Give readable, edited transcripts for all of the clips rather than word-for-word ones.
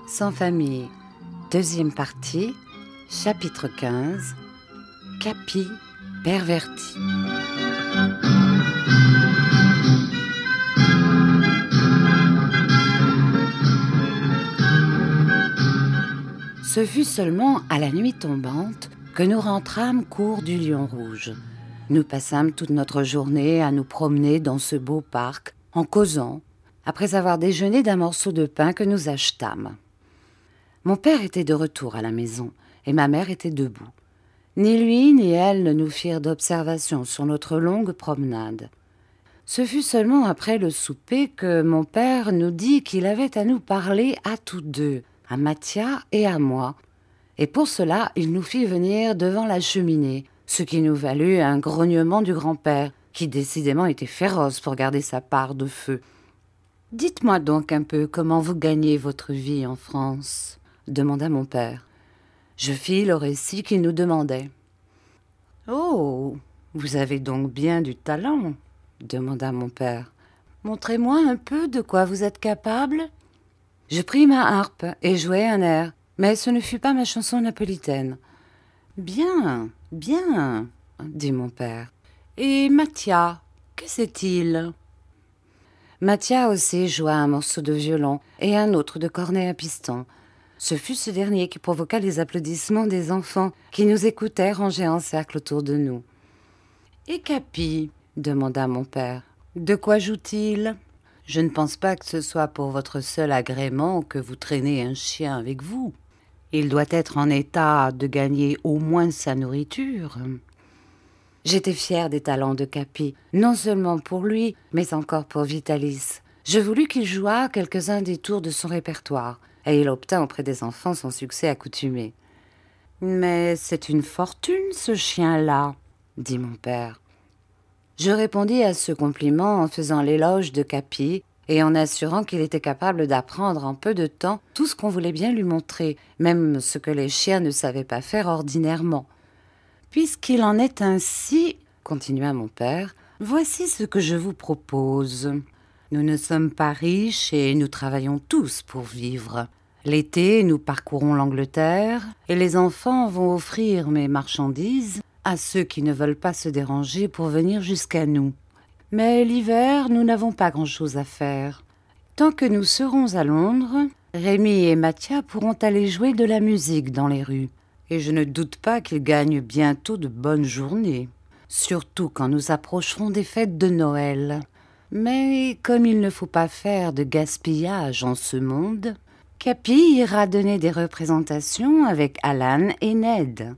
Sans famille, deuxième partie, chapitre 15, Capi perverti. Ce fut seulement à la nuit tombante que nous rentrâmes cour du Lion Rouge. Nous passâmes toute notre journée à nous promener dans ce beau parc, en causant, après avoir déjeuné d'un morceau de pain que nous achetâmes. Mon père était de retour à la maison, et ma mère était debout. Ni lui ni elle ne nous firent d'observation sur notre longue promenade. Ce fut seulement après le souper que mon père nous dit qu'il avait à nous parler à tous deux, à Mathia et à moi. Et pour cela, il nous fit venir devant la cheminée, ce qui nous valut un grognement du grand-père, qui décidément était féroce pour garder sa part de feu. « Dites-moi donc un peu comment vous gagnez votre vie en France ?» demanda mon père. Je fis le récit qu'il nous demandait. « Oh, vous avez donc bien du talent ?» demanda mon père. « Montrez-moi un peu de quoi vous êtes capable. » Je pris ma harpe et jouai un air, mais ce ne fut pas ma chanson napolitaine. « Bien, bien, » dit mon père. « Et Mathia, que c'est-il » Mathia aussi joua un morceau de violon et un autre de cornet à piston. Ce fut ce dernier qui provoqua les applaudissements des enfants qui nous écoutaient rangés en cercle autour de nous. « Et Capi ?» demanda mon père. « De quoi joue-t-il ? Je ne pense pas que ce soit pour votre seul agrément que vous traînez un chien avec vous. Il doit être en état de gagner au moins sa nourriture. » J'étais fière des talents de Capi, non seulement pour lui, mais encore pour Vitalis. Je voulus qu'il jouât quelques-uns des tours de son répertoire, et il obtint auprès des enfants son succès accoutumé. « Mais c'est une fortune, ce chien-là, » dit mon père. Je répondis à ce compliment en faisant l'éloge de Capi et en assurant qu'il était capable d'apprendre en peu de temps tout ce qu'on voulait bien lui montrer, même ce que les chiens ne savaient pas faire ordinairement. « Puisqu'il en est ainsi, » continua mon père, « voici ce que je vous propose. Nous ne sommes pas riches et nous travaillons tous pour vivre. L'été, nous parcourons l'Angleterre et les enfants vont offrir mes marchandises à ceux qui ne veulent pas se déranger pour venir jusqu'à nous. Mais l'hiver, nous n'avons pas grand-chose à faire. Tant que nous serons à Londres, Rémi et Mathia pourront aller jouer de la musique dans les rues. Et je ne doute pas qu'ils gagnent bientôt de bonnes journées, surtout quand nous approcherons des fêtes de Noël. Mais comme il ne faut pas faire de gaspillage en ce monde, Capi ira donner des représentations avec Alan et Ned.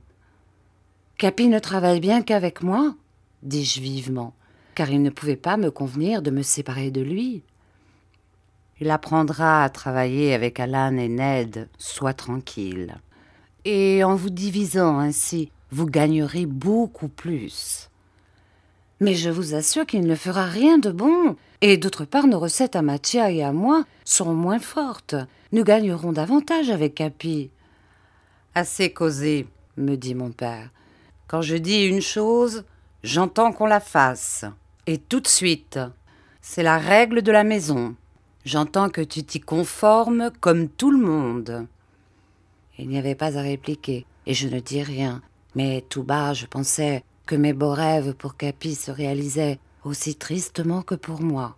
« Capi ne travaille bien qu'avec moi, » dis-je vivement, car il ne pouvait pas me convenir de me séparer de lui. « Il apprendra à travailler avec Alan et Ned, sois tranquille. Et en vous divisant ainsi, vous gagnerez beaucoup plus. Mais je vous assure qu'il ne fera rien de bon. Et d'autre part, nos recettes à Mathia et à moi sont moins fortes. Nous gagnerons davantage avec Capi. »« Assez causé, » me dit mon père. « Quand je dis une chose, j'entends qu'on la fasse. Et tout de suite. C'est la règle de la maison. J'entends que tu t'y conformes comme tout le monde. » Il n'y avait pas à répliquer, et je ne dis rien. Mais tout bas, je pensais que mes beaux rêves pour Capi se réalisaient aussi tristement que pour moi.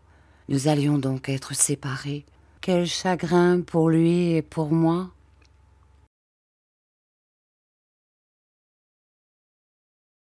Nous allions donc être séparés. Quel chagrin pour lui et pour moi.